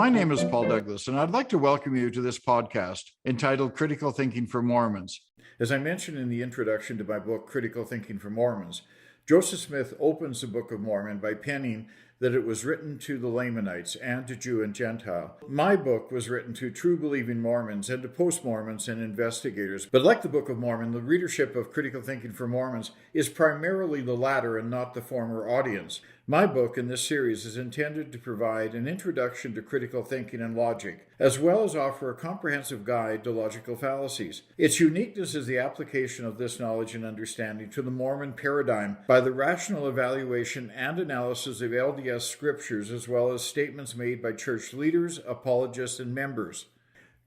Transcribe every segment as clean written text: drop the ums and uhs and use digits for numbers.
my name is Paul Douglas, and I'd like to welcome you to this podcast entitled Critical Thinking for Mormons. As I mentioned in the introduction to my book, Critical Thinking for Mormons, Joseph Smith opens the Book of Mormon by penning that it was written to the Lamanites and to Jew and Gentile. My book was written to true believing Mormons and to post-Mormons and investigators. But like the Book of Mormon, the readership of Critical Thinking for Mormons is primarily the latter and not the former audience. My book in this series is intended to provide an introduction to critical thinking and logic, as well as offer a comprehensive guide to logical fallacies. Its uniqueness is the application of this knowledge and understanding to the Mormon paradigm by the rational evaluation and analysis of LDS scriptures, as well as statements made by church leaders, apologists, and members.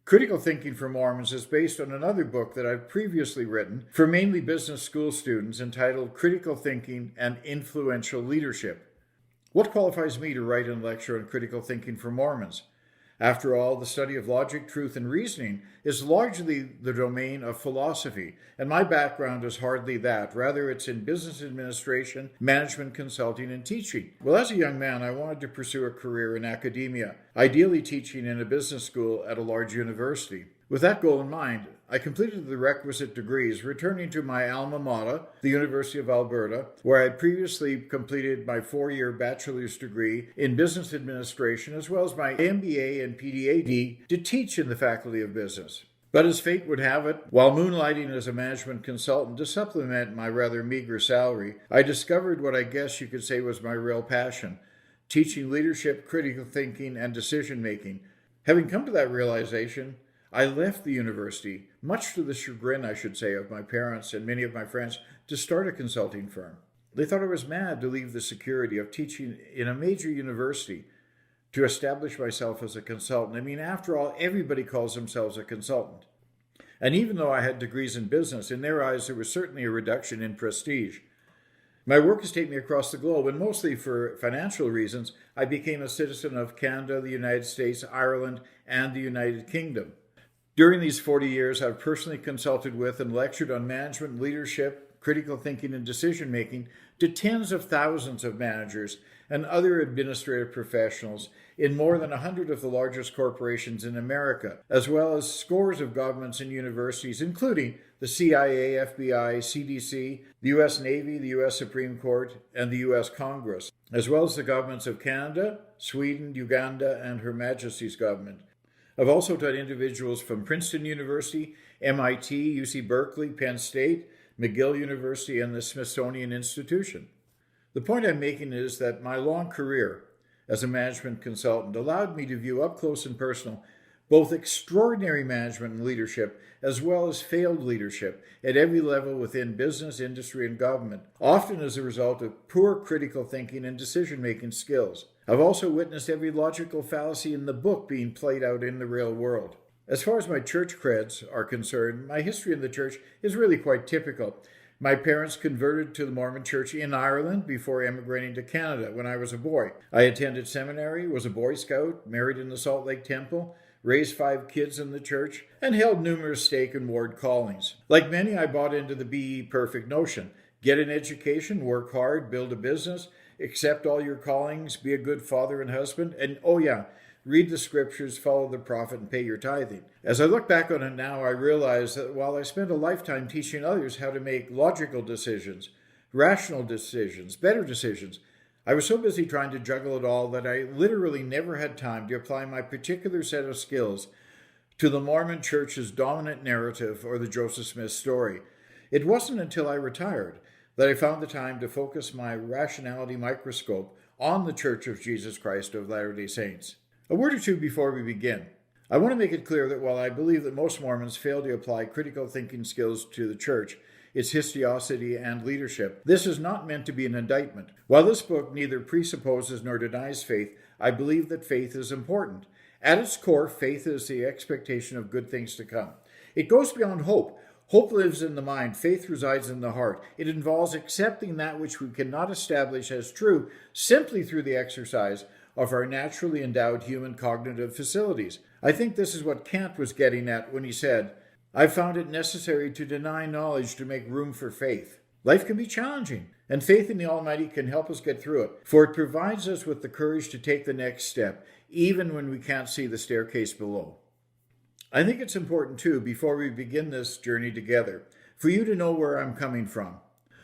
Critical Thinking for Mormons is based on another book that I've previously written for mainly business school students entitled Critical Thinking and Influential Leadership. What qualifies me to write and lecture on critical thinking for Mormons? After all, the study of logic, truth, and reasoning is largely the domain of philosophy, and my background is hardly that. Rather, it's in business administration, management consulting, and teaching. Well, as a young man, I wanted to pursue a career in academia, ideally teaching in a business school at a large university. With that goal in mind, I completed the requisite degrees, returning to my alma mater, the University of Alberta, where I had previously completed my 4-year bachelor's degree in business administration, as well as my MBA and PhD to teach in the Faculty of Business. But as fate would have it, while moonlighting as a management consultant to supplement my rather meager salary, I discovered what I guess you could say was my real passion: teaching leadership, critical thinking, and decision-making. Having come to that realization, I left the university, much to the chagrin, I should say, of my parents and many of my friends, to start a consulting firm. They thought I was mad to leave the security of teaching in a major university to establish myself as a consultant. I mean, after all, everybody calls themselves a consultant. And even though I had degrees in business, in their eyes there was certainly a reduction in prestige. My work has taken me across the globe, and mostly for financial reasons, I became a citizen of Canada, the United States, Ireland, and the United Kingdom. During these 40 years, I've personally consulted with and lectured on management, leadership, critical thinking, and decision-making to tens of thousands of managers and other administrative professionals in more than 100 of the largest corporations in America, as well as scores of governments and universities, including the CIA, FBI, CDC, the U.S. Navy, the U.S. Supreme Court, and the U.S. Congress, as well as the governments of Canada, Sweden, Uganda, and Her Majesty's government. I've also taught individuals from Princeton University, MIT, UC Berkeley, Penn State, McGill University, and the Smithsonian Institution. The point I'm making is that my long career as a management consultant allowed me to view up close and personal both extraordinary management and leadership, as well as failed leadership at every level within business, industry, and government, often as a result of poor critical thinking and decision-making skills. I've also witnessed every logical fallacy in the book being played out in the real world. As far as my church creds are concerned, my history in the church is really quite typical. My parents converted to the Mormon Church in Ireland before emigrating to Canada when I was a boy. I attended seminary, was a Boy Scout, married in the Salt Lake Temple, raised 5 kids in the church, and held numerous stake and ward callings. Like many, I bought into the BE perfect notion: get an education, work hard, build a business, accept all your callings, be a good father and husband, and read the scriptures, follow the prophet, and pay your tithing. As I look back on it now, I realize that while I spent a lifetime teaching others how to make logical decisions, rational decisions, better decisions, I was so busy trying to juggle it all that I literally never had time to apply my particular set of skills to the Mormon Church's dominant narrative or the Joseph Smith story. It wasn't until I retired that I found the time to focus my rationality microscope on the Church of Jesus Christ of Latter-day Saints. A word or two before we begin. I want to make it clear that while I believe that most Mormons fail to apply critical thinking skills to the Church, its historicity, and leadership, this is not meant to be an indictment. While this book neither presupposes nor denies faith, I believe that faith is important. At its core, faith is the expectation of good things to come. It goes beyond hope. Hope lives in the mind. Faith resides in the heart. It involves accepting that which we cannot establish as true simply through the exercise of our naturally endowed human cognitive facilities. I think this is what Kant was getting at when he said, "I found it necessary to deny knowledge to make room for faith." Life can be challenging, and faith in the Almighty can help us get through it, for it provides us with the courage to take the next step, even when we can't see the staircase below. I think it's important, too, before we begin this journey together, for you to know where I'm coming from.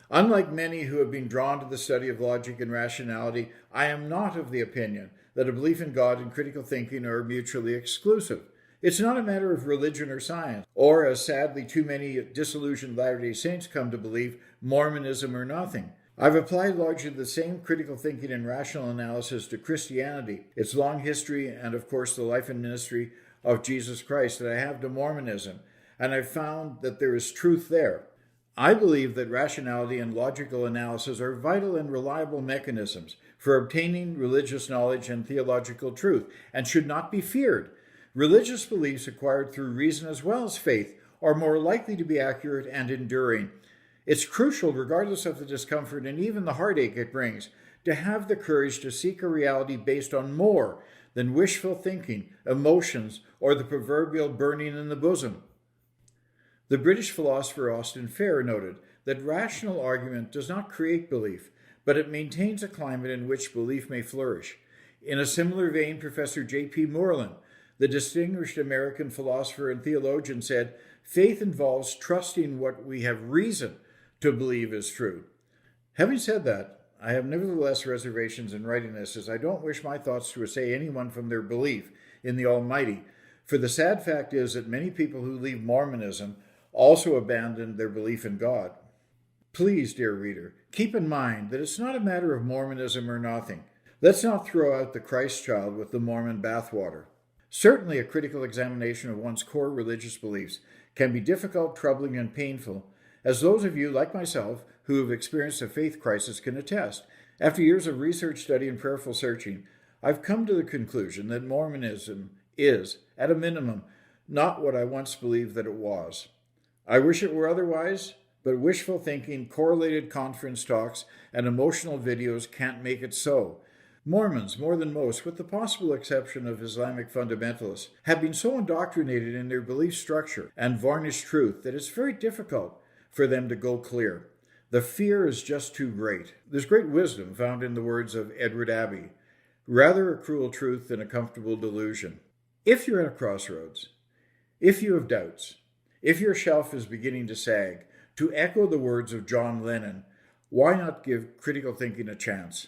Unlike many who have been drawn to the study of logic and rationality, I am not of the opinion that a belief in God and critical thinking are mutually exclusive. It's not a matter of religion or science, or, as sadly too many disillusioned Latter-day Saints come to believe, Mormonism or nothing. I've applied largely the same critical thinking and rational analysis to Christianity, its long history, and of course the life and ministry of Jesus Christ that I have to Mormonism, and I've found that there is truth there. I believe that rationality and logical analysis are vital and reliable mechanisms for obtaining religious knowledge and theological truth, and should not be feared. Religious beliefs acquired through reason as well as faith are more likely to be accurate and enduring. It's crucial, regardless of the discomfort and even the heartache it brings, to have the courage to seek a reality based on more than wishful thinking, emotions, or the proverbial burning in the bosom. The British philosopher Austin Farrer noted that rational argument does not create belief, but it maintains a climate in which belief may flourish. In a similar vein, Professor J.P. Moreland, the distinguished American philosopher and theologian, said, "Faith involves trusting what we have reason to believe is true." Having said that, I have nevertheless reservations in writing this, as I don't wish my thoughts to assay anyone from their belief in the Almighty, for the sad fact is that many people who leave Mormonism also abandoned their belief in God. Please, dear reader, keep in mind that it's not a matter of Mormonism or nothing. Let's not throw out the Christ child with the Mormon bathwater. Certainly, a critical examination of one's core religious beliefs can be difficult, troubling, and painful, as those of you, like myself, who have experienced a faith crisis can attest. After years of research, study, and prayerful searching, I've come to the conclusion that Mormonism is, at a minimum, not what I once believed that it was. I wish it were otherwise, but wishful thinking, correlated conference talks, and emotional videos can't make it so. Mormons, more than most, with the possible exception of Islamic fundamentalists, have been so indoctrinated in their belief structure and varnished truth that it's very difficult for them to go clear. The fear is just too great. There's great wisdom found in the words of Edward Abbey, "Rather a cruel truth than a comfortable delusion." If you're at a crossroads, if you have doubts, if your shelf is beginning to sag, to echo the words of John Lennon, why not give critical thinking a chance?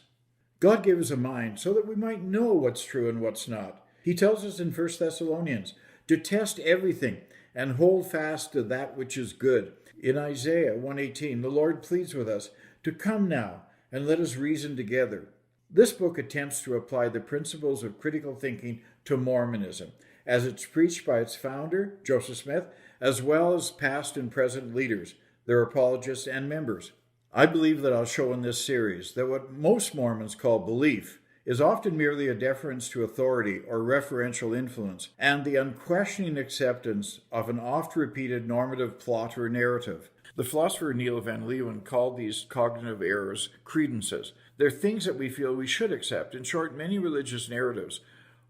God gave us a mind so that we might know what's true and what's not. He tells us in 1 Thessalonians to test everything and hold fast to that which is good. In Isaiah 1:18, the Lord pleads with us to come now and let us reason together. This book attempts to apply the principles of critical thinking to Mormonism, as it's preached by its founder, Joseph Smith, as well as past and present leaders, their apologists, and members. I believe that I'll show in this series that what most Mormons call belief is often merely a deference to authority or referential influence, and the unquestioning acceptance of an oft-repeated normative plot or narrative. The philosopher Neil Van Leeuwen called these cognitive errors credences. They're things that we feel we should accept. In short, many religious narratives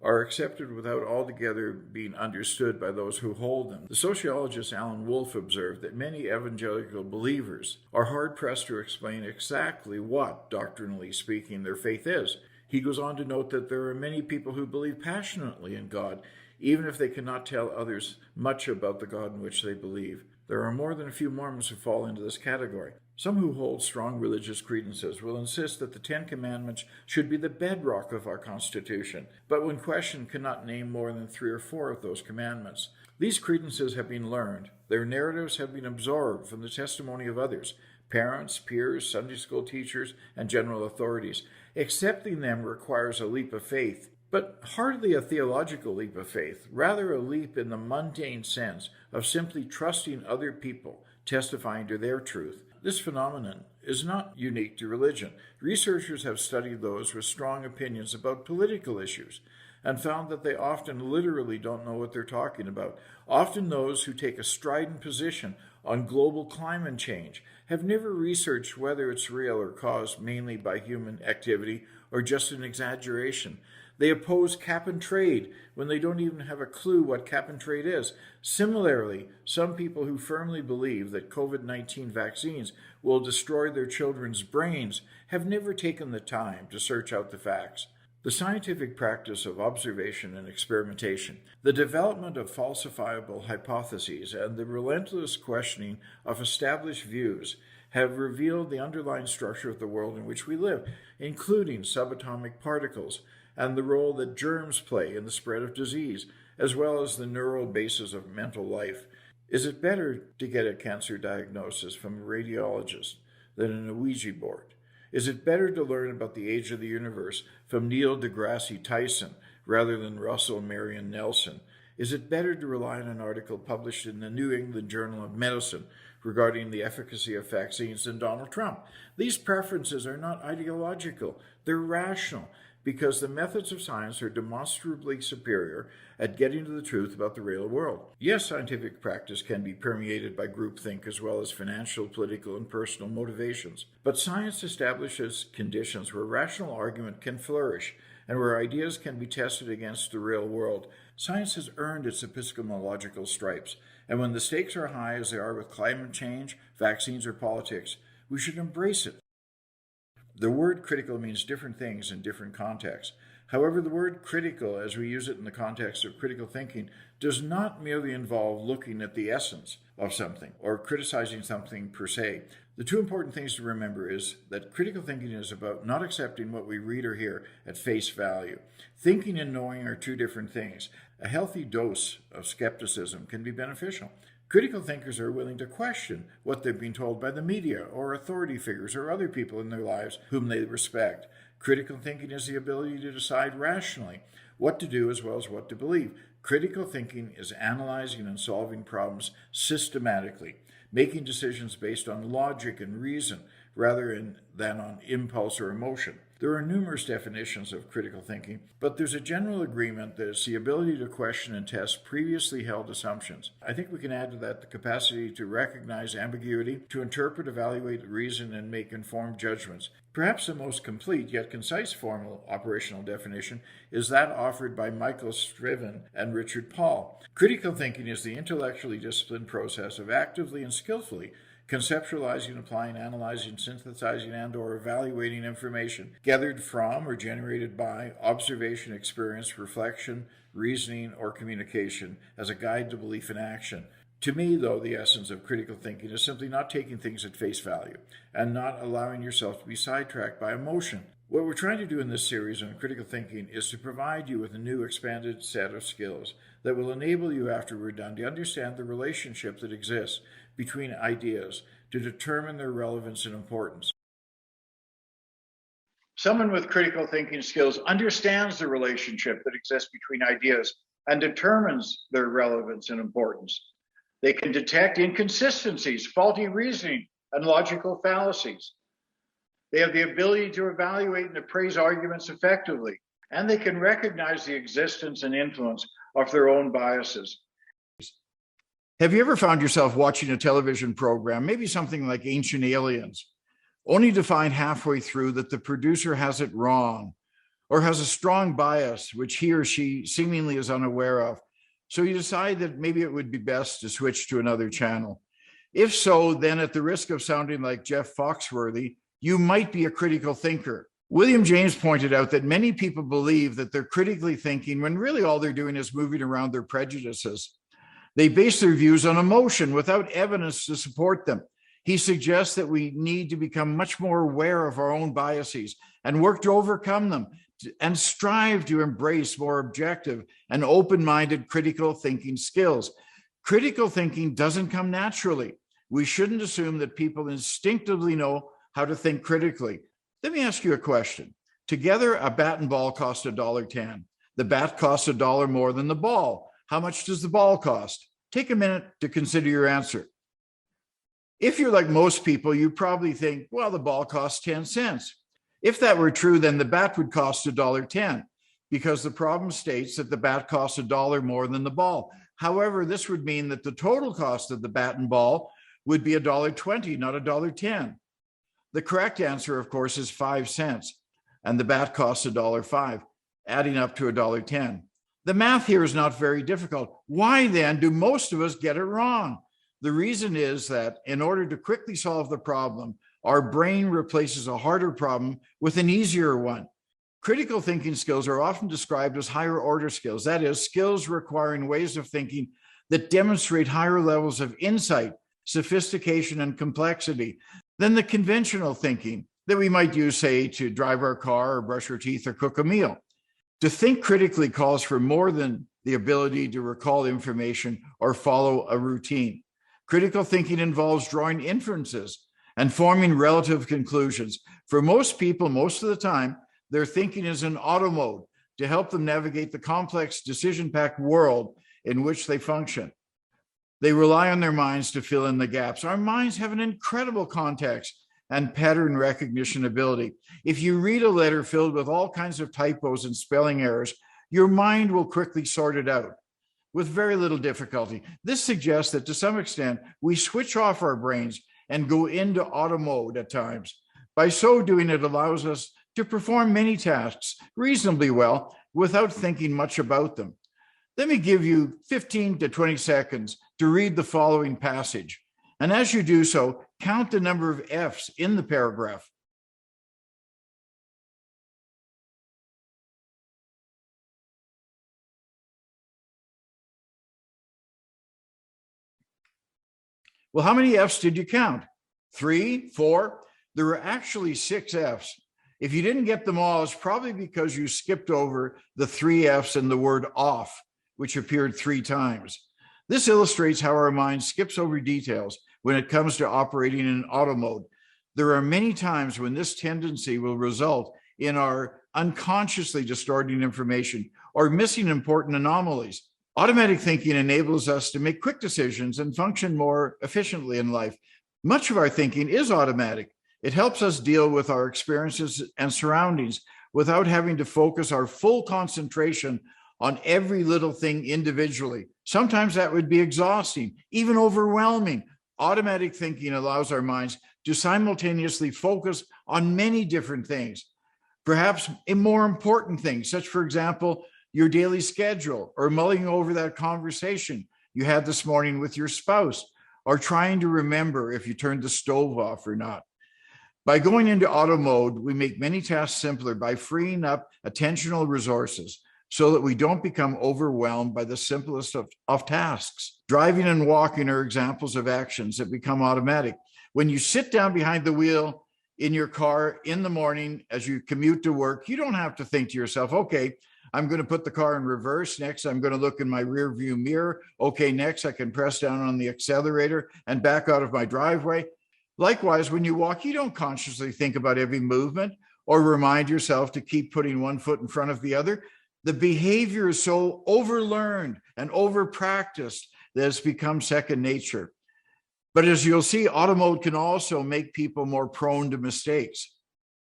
are accepted without altogether being understood by those who hold them. The sociologist Alan Wolfe observed that many evangelical believers are hard-pressed to explain exactly what, doctrinally speaking, their faith is. He goes on to note that there are many people who believe passionately in God, even if they cannot tell others much about the God in which they believe. There are more than a few Mormons who fall into this category. Some who hold strong religious credences will insist that the Ten Commandments should be the bedrock of our Constitution, but when questioned cannot name more than 3 or 4 of those commandments. These credences have been learned. Their narratives have been absorbed from the testimony of others, parents, peers, Sunday school teachers, and general authorities. Accepting them requires a leap of faith, but hardly a theological leap of faith, rather a leap in the mundane sense of simply trusting other people testifying to their truth. This phenomenon is not unique to religion. Researchers have studied those with strong opinions about political issues and found that they often literally don't know what they're talking about. Often those who take a strident position on global climate change have never researched whether it's real or caused mainly by human activity or just an exaggeration. They oppose cap and trade when they don't even have a clue what cap and trade is. Similarly, some people who firmly believe that COVID-19 vaccines will destroy their children's brains have never taken the time to search out the facts. The scientific practice of observation and experimentation, the development of falsifiable hypotheses, and the relentless questioning of established views have revealed the underlying structure of the world in which we live, including subatomic particles and the role that germs play in the spread of disease, as well as the neural basis of mental life. Is it better to get a cancer diagnosis from a radiologist than in a Ouija board? Is it better to learn about the age of the universe from Neil deGrasse Tyson rather than Russell Marion Nelson? Is it better to rely on an article published in the New England Journal of Medicine regarding the efficacy of vaccines than Donald Trump? These preferences are not ideological, they're rational, because the methods of science are demonstrably superior at getting to the truth about the real world. Yes, scientific practice can be permeated by groupthink as well as financial, political, and personal motivations. But science establishes conditions where rational argument can flourish and where ideas can be tested against the real world. Science has earned its epistemological stripes, and when the stakes are high as they are with climate change, vaccines, or politics, we should embrace it. The word critical means different things in different contexts. However, the word critical, as we use it in the context of critical thinking, does not merely involve looking at the essence of something or criticizing something per se. The two important things to remember is that critical thinking is about not accepting what we read or hear at face value. Thinking and knowing are two different things. A healthy dose of skepticism can be beneficial. Critical thinkers are willing to question what they've been told by the media or authority figures or other people in their lives whom they respect. Critical thinking is the ability to decide rationally what to do as well as what to believe. Critical thinking is analyzing and solving problems systematically, making decisions based on logic and reason rather than on impulse or emotion. There are numerous definitions of critical thinking, but there's a general agreement that it's the ability to question and test previously held assumptions. I think we can add to that the capacity to recognize ambiguity, to interpret, evaluate, reason, and make informed judgments. Perhaps the most complete yet concise formal operational definition is that offered by Michael Striven and Richard Paul. Critical thinking is the intellectually disciplined process of actively and skillfully conceptualizing, applying, analyzing, synthesizing, and/or evaluating information gathered from or generated by observation, experience, reflection, reasoning, or communication as a guide to belief and action. To me, though, the essence of critical thinking is simply not taking things at face value and not allowing yourself to be sidetracked by emotion. What we're trying to do in this series on critical thinking is to provide you with a new expanded set of skills that will enable you, after we're done, to understand the relationship that exists between ideas to determine their relevance and importance. Someone with critical thinking skills understands the relationship that exists between ideas and determines their relevance and importance. They can detect inconsistencies, faulty reasoning, and logical fallacies. They have the ability to evaluate and appraise arguments effectively, and they can recognize the existence and influence of their own biases. Have you ever found yourself watching a television program, maybe something like Ancient Aliens, only to find halfway through that the producer has it wrong or has a strong bias which he or she seemingly is unaware of? So you decide that maybe it would be best to switch to another channel. If so, then at the risk of sounding like Jeff Foxworthy, you might be a critical thinker. William James pointed out that many people believe that they're critically thinking when really all they're doing is moving around their prejudices. They base their views on emotion without evidence to support them. He suggests that we need to become much more aware of our own biases and work to overcome them and strive to embrace more objective and open-minded critical thinking skills. Critical thinking doesn't come naturally. We shouldn't assume that people instinctively know how to think critically. Let me ask you a question. Together, a bat and ball cost $1.10. The bat costs $1 more than the ball. How much does the ball cost? Take a minute to consider your answer. If you're like most people, you probably think, well, the ball costs 10 cents. If that were true, then the bat would cost $1.10 because the problem states that the bat costs $1 more than the ball. However, this would mean that the total cost of the bat and ball would be $1.20, not $1.10. The correct answer, of course, is 5 cents, and the bat costs $1.05, adding up to $1.10. The math here is not very difficult. Why then do most of us get it wrong? The reason is that in order to quickly solve the problem, our brain replaces a harder problem with an easier one. Critical thinking skills are often described as higher order skills, that is, skills requiring ways of thinking that demonstrate higher levels of insight, sophistication, and complexity than the conventional thinking that we might use, say, to drive our car or brush our teeth or cook a meal. To think critically calls for more than the ability to recall information or follow a routine. Critical thinking involves drawing inferences and forming relative conclusions. For most people, most of the time, their thinking is in auto mode to help them navigate the complex, decision-packed world in which they function. They rely on their minds to fill in the gaps. Our minds have an incredible context and pattern recognition ability. If you read a letter filled with all kinds of typos and spelling errors, your mind will quickly sort it out with very little difficulty. This suggests that to some extent, we switch off our brains and go into auto mode at times. By so doing, it allows us to perform many tasks reasonably well without thinking much about them. Let me give you 15 to 20 seconds to read the following passage. And as you do so, count the number of F's in the paragraph. Well, how many F's did you count? 3, 4? There were actually 6 F's. If you didn't get them all, it's probably because you skipped over the 3 F's and the word off, which appeared 3 times. This illustrates how our mind skips over details when it comes to operating in auto mode. There are many times when this tendency will result in our unconsciously distorting information or missing important anomalies. Automatic thinking enables us to make quick decisions and function more efficiently in life. Much of our thinking is automatic. It helps us deal with our experiences and surroundings without having to focus our full concentration on every little thing individually. Sometimes that would be exhausting, even overwhelming. Automatic thinking allows our minds to simultaneously focus on many different things, perhaps a more important things, such, for example, your daily schedule, or mulling over that conversation you had this morning with your spouse, or trying to remember if you turned the stove off or not. By going into auto mode, we make many tasks simpler by freeing up attentional resources so that we don't become overwhelmed by the simplest of tasks. Driving and walking are examples of actions that become automatic. When you sit down behind the wheel in your car in the morning as you commute to work, you don't have to think to yourself, okay, I'm going to put the car in reverse. Next, I'm going to look in my rear view mirror. Okay, next, I can press down on the accelerator and back out of my driveway. Likewise, when you walk, you don't consciously think about every movement or remind yourself to keep putting one foot in front of the other. The behavior is so overlearned and overpracticed that it's become second nature. But as you'll see, auto mode can also make people more prone to mistakes.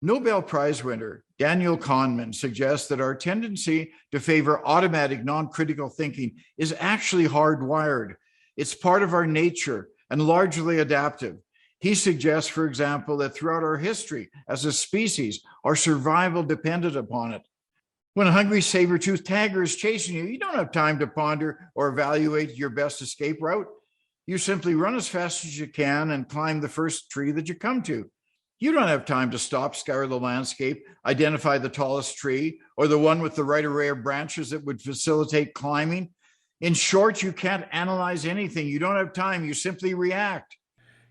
Nobel Prize winner Daniel Kahneman suggests that our tendency to favor automatic, non-critical thinking is actually hardwired. It's part of our nature and largely adaptive. He suggests, for example, that throughout our history as a species, our survival depended upon it. When a hungry saber-toothed tiger is chasing you, you don't have time to ponder or evaluate your best escape route. You simply run as fast as you can and climb the first tree that you come to. You don't have time to stop, scour the landscape, identify the tallest tree, or the one with the right array of branches that would facilitate climbing. In short, you can't analyze anything. You don't have time. You simply react.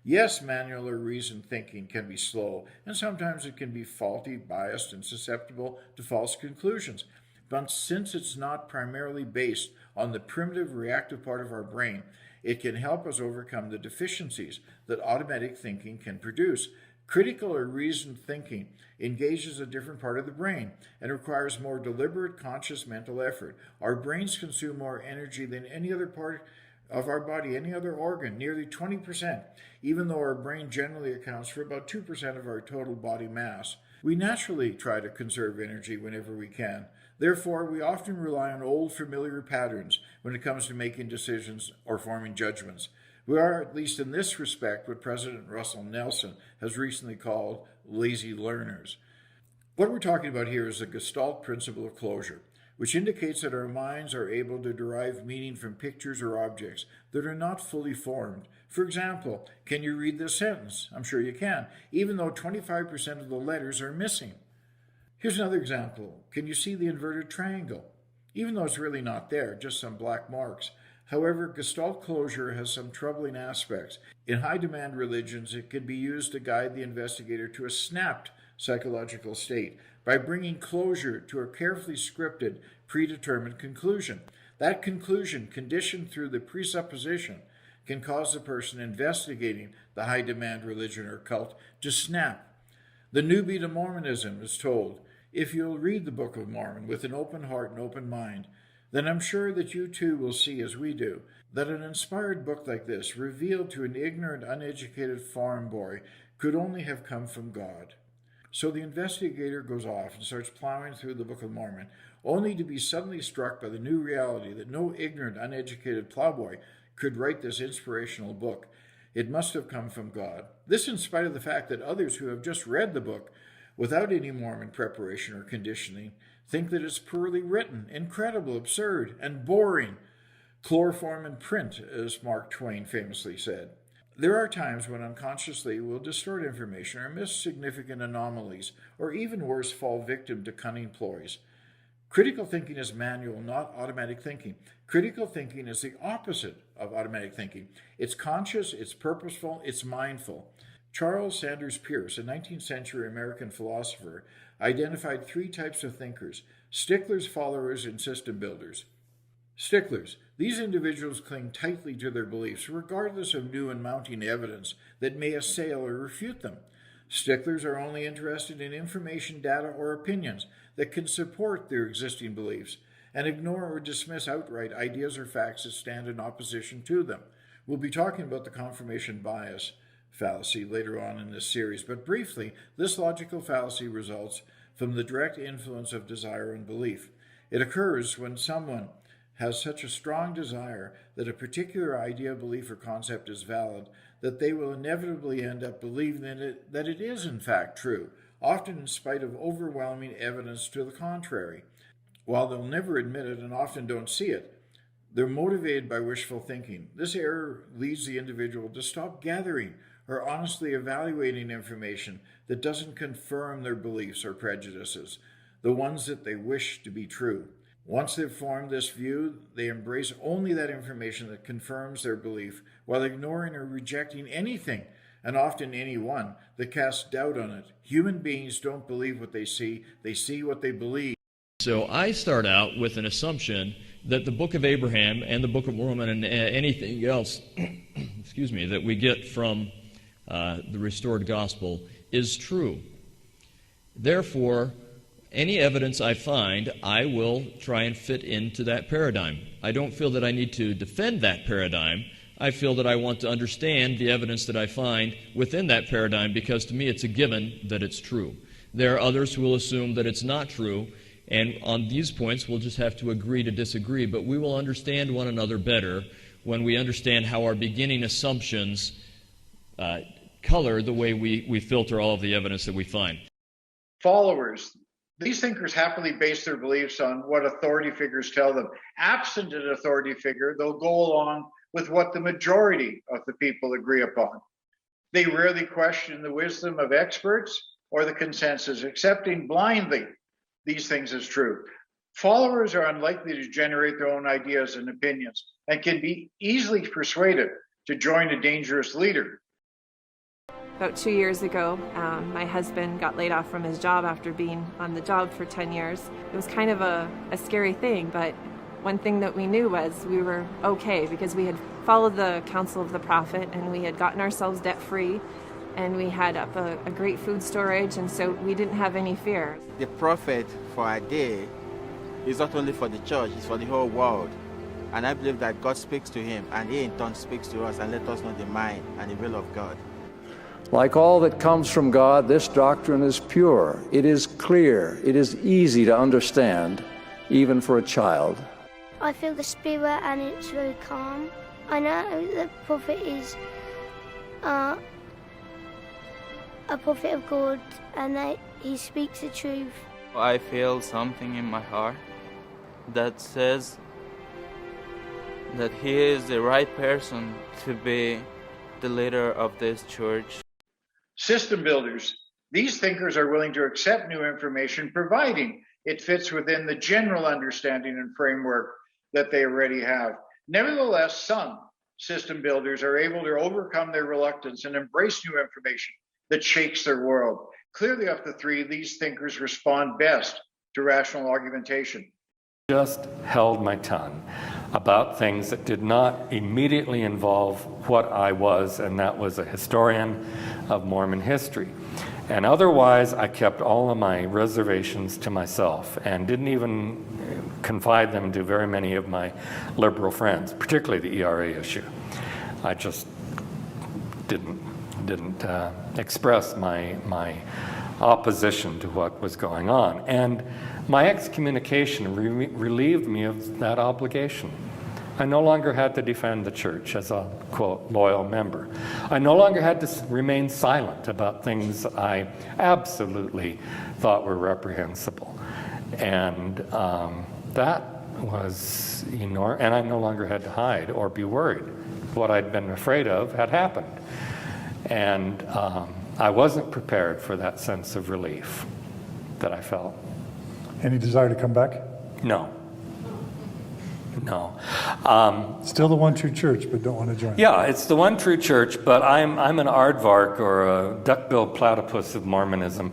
Yes, manual or reasoned thinking can be slow, and sometimes it can be faulty, biased, and susceptible to false conclusions. But since it's not primarily based on the primitive reactive part of our brain, it can help us overcome the deficiencies that automatic thinking can produce. Critical or reasoned thinking engages a different part of the brain and requires more deliberate, conscious mental effort. Our brains consume more energy than any other part of our body, any other organ, nearly 20%, even though our brain generally accounts for about 2% of our total body mass. We naturally try to conserve energy whenever we can. Therefore, we often rely on old familiar patterns when it comes to making decisions or forming judgments. We are, at least in this respect, what President Russell Nelson has recently called lazy learners. What we're talking about here is the Gestalt principle of closure, which indicates that our minds are able to derive meaning from pictures or objects that are not fully formed. For example, can you read this sentence? I'm sure you can, even though 25% of the letters are missing. Here's another example. Can you see the inverted triangle? Even though it's really not there, just some black marks. However, Gestalt closure has some troubling aspects. In high-demand religions, it can be used to guide the investigator to a snapped psychological state by bringing closure to a carefully scripted, predetermined conclusion. That conclusion, conditioned through the presupposition, can cause the person investigating the high-demand religion or cult to snap. The newbie to Mormonism is told, if you'll read the Book of Mormon with an open heart and open mind, then I'm sure that you too will see, as we do, that an inspired book like this, revealed to an ignorant, uneducated farm boy, could only have come from God. So the investigator goes off and starts plowing through the Book of Mormon, only to be suddenly struck by the new reality that no ignorant, uneducated plowboy could write this inspirational book. It must have come from God. This in spite of the fact that others who have just read the book without any Mormon preparation or conditioning think that it's poorly written, incredible, absurd, and boring. Chloroform in print, as Mark Twain famously said. There are times when unconsciously we'll distort information or miss significant anomalies, or even worse, fall victim to cunning ploys. Critical thinking is manual, not automatic thinking. Critical thinking is the opposite of automatic thinking. It's conscious, it's purposeful, it's mindful. Charles Sanders Peirce, a 19th century American philosopher, identified three types of thinkers: sticklers, followers, and system builders. Sticklers. These individuals cling tightly to their beliefs, regardless of new and mounting evidence that may assail or refute them. Sticklers are only interested in information, data, or opinions that can support their existing beliefs, and ignore or dismiss outright ideas or facts that stand in opposition to them. We'll be talking about the confirmation bias fallacy later on in this series, but briefly, this logical fallacy results from the direct influence of desire and belief. It occurs when someone has such a strong desire that a particular idea, belief, or concept is valid that they will inevitably end up believing that it is in fact true, often in spite of overwhelming evidence to the contrary. While they'll never admit it and often don't see it, they're motivated by wishful thinking. This error leads the individual to stop gathering or honestly evaluating information that doesn't confirm their beliefs or prejudices, the ones that they wish to be true. Once they've formed this view, they embrace only that information that confirms their belief, while ignoring or rejecting anything, and often anyone, that casts doubt on it. Human beings don't believe what they see what they believe. So I start out with an assumption that the Book of Abraham and the Book of Mormon and anything else excuse me, that we get from the restored gospel is true. Therefore, any evidence I find, I will try and fit into that paradigm. I don't feel that I need to defend that paradigm. I feel that I want to understand the evidence that I find within that paradigm, because to me it's a given that it's true. There are others who will assume that it's not true, and on these points we'll just have to agree to disagree, but we will understand one another better when we understand how our beginning assumptions color the way we filter all of the evidence that we find. Followers. These thinkers happily base their beliefs on what authority figures tell them. Absent an authority figure, they'll go along with what the majority of the people agree upon. They rarely question the wisdom of experts or the consensus, accepting blindly these things as true. Followers are unlikely to generate their own ideas and opinions and can be easily persuaded to join a dangerous leader. About 2 years ago, my husband got laid off from his job after being on the job for 10 years. It was kind of a scary thing, but one thing that we knew was we were okay because we had followed the counsel of the prophet and we had gotten ourselves debt-free and we had up a great food storage, and so we didn't have any fear. The prophet for our day is not only for the church, it's for the whole world. And I believe that God speaks to him and he in turn speaks to us and let us know the mind and the will of God. Like all that comes from God, this doctrine is pure. It is clear. It is easy to understand, even for a child. I feel the spirit and it's very calm. I know the prophet is a prophet of God and that he speaks the truth. I feel something in my heart that says that he is the right person to be the leader of this church. System builders. These thinkers are willing to accept new information, providing it fits within the general understanding and framework that they already have. Nevertheless, some system builders are able to overcome their reluctance and embrace new information that shakes their world. Clearly, of the three, these thinkers respond best to rational argumentation. Just held my tongue about things that did not immediately involve what I was, and that was a historian of Mormon history. And otherwise, I kept all of my reservations to myself and didn't even confide them to very many of my liberal friends, particularly the ERA issue. I just didn't express my opposition to what was going on. And my excommunication relieved me of that obligation. I no longer had to defend the church as a, quote, loyal member. I no longer had to remain silent about things I absolutely thought were reprehensible. And that was enormous. And I no longer had to hide or be worried. What I'd been afraid of had happened. And I wasn't prepared for that sense of relief that I felt. Any desire to come back? No. Still the one true church, but don't want to join. Yeah, it's the one true church, but I'm an aardvark or a duck-billed platypus of Mormonism.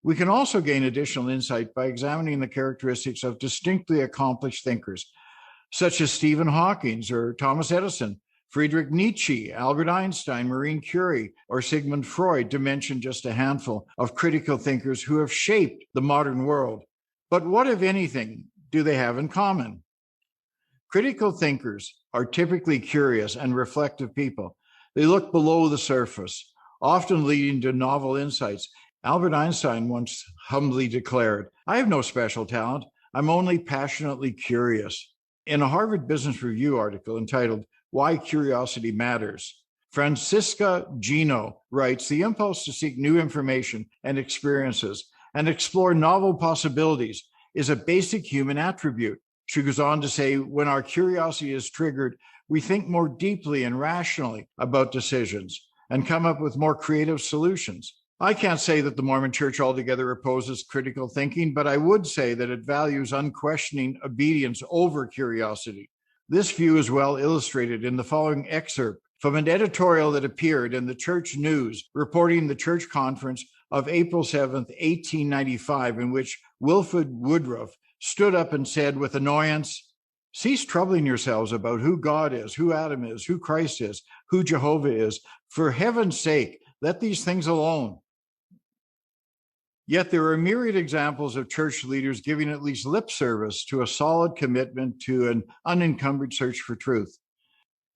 We can also gain additional insight by examining the characteristics of distinctly accomplished thinkers, such as Stephen Hawking or Thomas Edison, Friedrich Nietzsche, Albert Einstein, Marie Curie, or Sigmund Freud, to mention just a handful of critical thinkers who have shaped the modern world. But what, if anything, do they have in common? Critical thinkers are typically curious and reflective people. They look below the surface, often leading to novel insights. Albert Einstein once humbly declared, "I have no special talent. I'm only passionately curious." In a Harvard Business Review article entitled "Why Curiosity Matters," Francisca Gino writes, "The impulse to seek new information and experiences and explore novel possibilities is a basic human attribute." She goes on to say, when our curiosity is triggered, we think more deeply and rationally about decisions and come up with more creative solutions. I can't say that the Mormon Church altogether opposes critical thinking, but I would say that it values unquestioning obedience over curiosity. This view is well illustrated in the following excerpt from an editorial that appeared in the Church News reporting the church conference of April 7th, 1895, in which Wilford Woodruff stood up and said with annoyance, "Cease troubling yourselves about who God is, who Adam is, who Christ is, who Jehovah is. For heaven's sake, let these things alone." Yet there are myriad examples of church leaders giving at least lip service to a solid commitment to an unencumbered search for truth.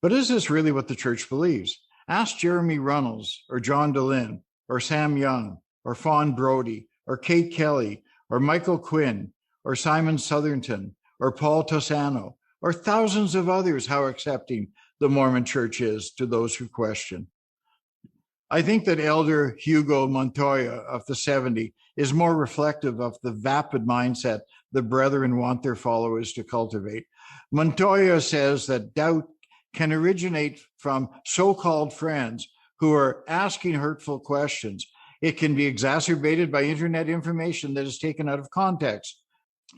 But is this really what the church believes? Ask Jeremy Runnels, or John Dehlin, or Sam Young, or Fawn Brody, or Kate Kelly, or Michael Quinn, or Simon Southerton, or Paul Toscano, or thousands of others how accepting the Mormon Church is to those who question. I think that Elder Hugo Montoya of the 70 is more reflective of the vapid mindset the brethren want their followers to cultivate. Montoya says that doubt can originate from so-called friends who are asking hurtful questions. It can be exacerbated by internet information that is taken out of context.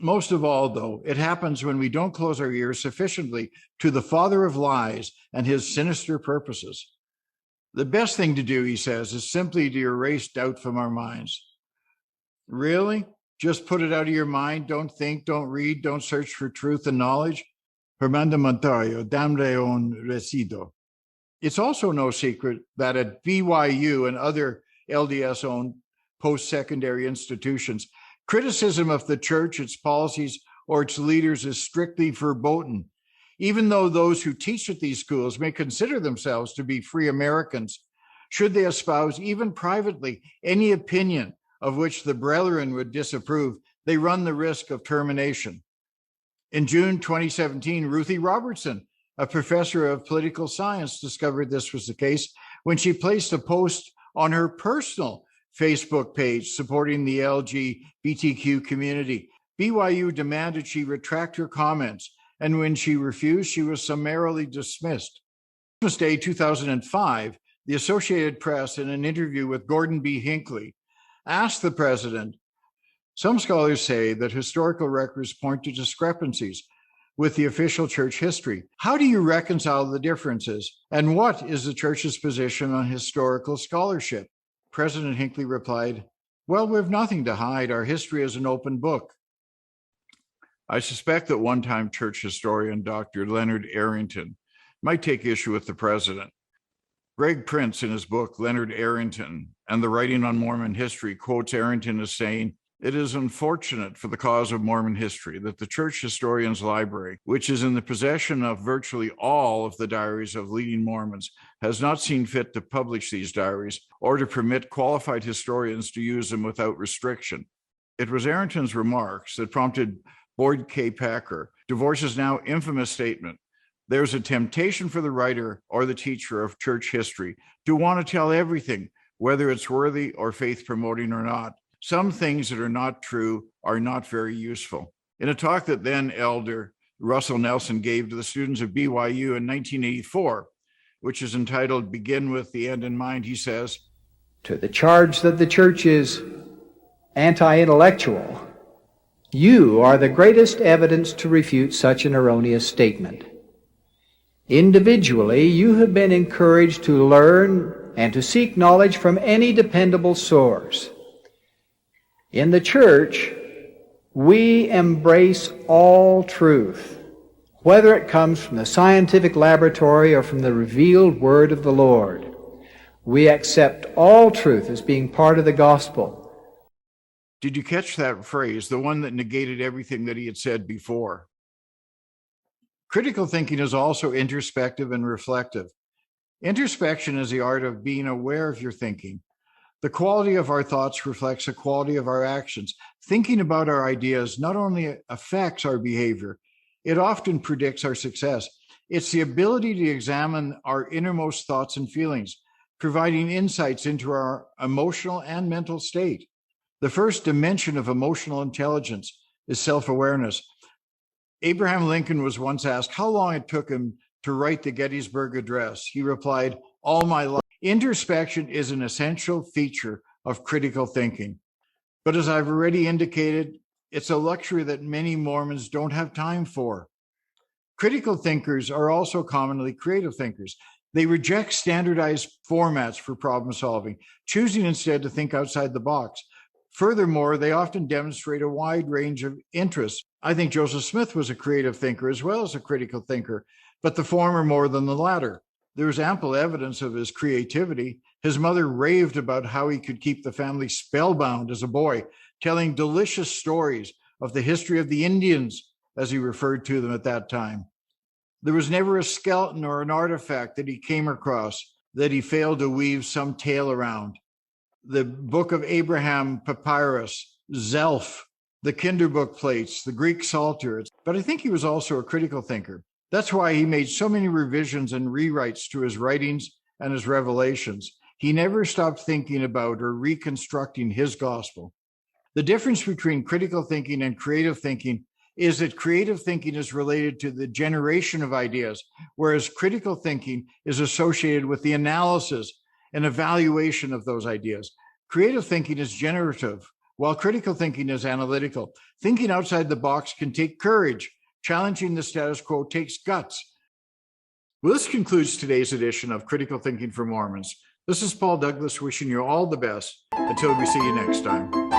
Most of all, though, it happens when we don't close our ears sufficiently to the father of lies and his sinister purposes. The best thing to do, he says, is simply to erase doubt from our minds. Really? Just put it out of your mind? Don't think, don't read, don't search for truth and knowledge? Fernando Montoya, Dam Leon Resido. It's also no secret that at BYU and other LDS-owned post-secondary institutions, criticism of the church, its policies, or its leaders is strictly verboten, even though those who teach at these schools may consider themselves to be free Americans. Should they espouse, even privately, any opinion of which the brethren would disapprove, they run the risk of termination. In June 2017, Ruthie Robertson, a professor of political science, discovered this was the case when she placed a post on her personal Facebook page supporting the LGBTQ community. BYU demanded she retract her comments, and when she refused, she was summarily dismissed. Christmas Day 2005, the Associated Press, in an interview with Gordon B. Hinckley, asked the president, "Some scholars say that historical records point to discrepancies with the official church history. How do you reconcile the differences? And what is the church's position on historical scholarship?" President Hinckley replied, "Well, we've nothing to hide. Our history is an open book." I suspect that one-time church historian Dr. Leonard Arrington might take issue with the president. Greg Prince, in his book, Leonard Arrington and the Writing on Mormon History, quotes Arrington as saying, "It is unfortunate for the cause of Mormon history that the Church Historians Library, which is in the possession of virtually all of the diaries of leading Mormons, has not seen fit to publish these diaries or to permit qualified historians to use them without restriction." It was Arrington's remarks that prompted Boyd K. Packer, DeVorce's now infamous statement, "There's a temptation for the writer or the teacher of church history to want to tell everything, whether it's worthy or faith-promoting or not. Some things that are not true are not very useful." In a talk that then Elder Russell Nelson gave to the students of BYU in 1984, which is entitled "Begin with the End in Mind," he says, "To the charge that the church is anti-intellectual, you are the greatest evidence to refute such an erroneous statement. Individually, you have been encouraged to learn and to seek knowledge from any dependable source. In the church, we embrace all truth, whether it comes from the scientific laboratory or from the revealed word of the Lord. We accept all truth as being part of the gospel." Did you catch that phrase, the one that negated everything that he had said before? Critical thinking is also introspective and reflective. Introspection is the art of being aware of your thinking. The quality of our thoughts reflects the quality of our actions. Thinking about our ideas not only affects our behavior, it often predicts our success. It's the ability to examine our innermost thoughts and feelings, providing insights into our emotional and mental state. The first dimension of emotional intelligence is self-awareness. Abraham Lincoln was once asked how long it took him to write the Gettysburg Address. He replied, "All my life." Introspection is an essential feature of critical thinking. But as I've already indicated, it's a luxury that many Mormons don't have time for. Critical thinkers are also commonly creative thinkers. They reject standardized formats for problem solving, choosing instead to think outside the box. Furthermore, they often demonstrate a wide range of interests. I think Joseph Smith was a creative thinker as well as a critical thinker, but the former more than the latter. There is ample evidence of his creativity. His mother raved about how he could keep the family spellbound as a boy, telling delicious stories of the history of the Indians, as he referred to them at that time. There was never a skeleton or an artifact that he came across that he failed to weave some tale around. The Book of Abraham papyrus, Zelph, the Kinderbook plates, the Greek Psalter. But I think he was also a critical thinker. That's why he made so many revisions and rewrites to his writings and his revelations. He never stopped thinking about or reconstructing his gospel. The difference between critical thinking and creative thinking is that creative thinking is related to the generation of ideas, whereas critical thinking is associated with the analysis and evaluation of those ideas. Creative thinking is generative, while critical thinking is analytical. Thinking outside the box can take courage. Challenging the status quo takes guts. Well, this concludes today's edition of Critical Thinking for Mormons. This is Paul Douglas wishing you all the best until we see you next time.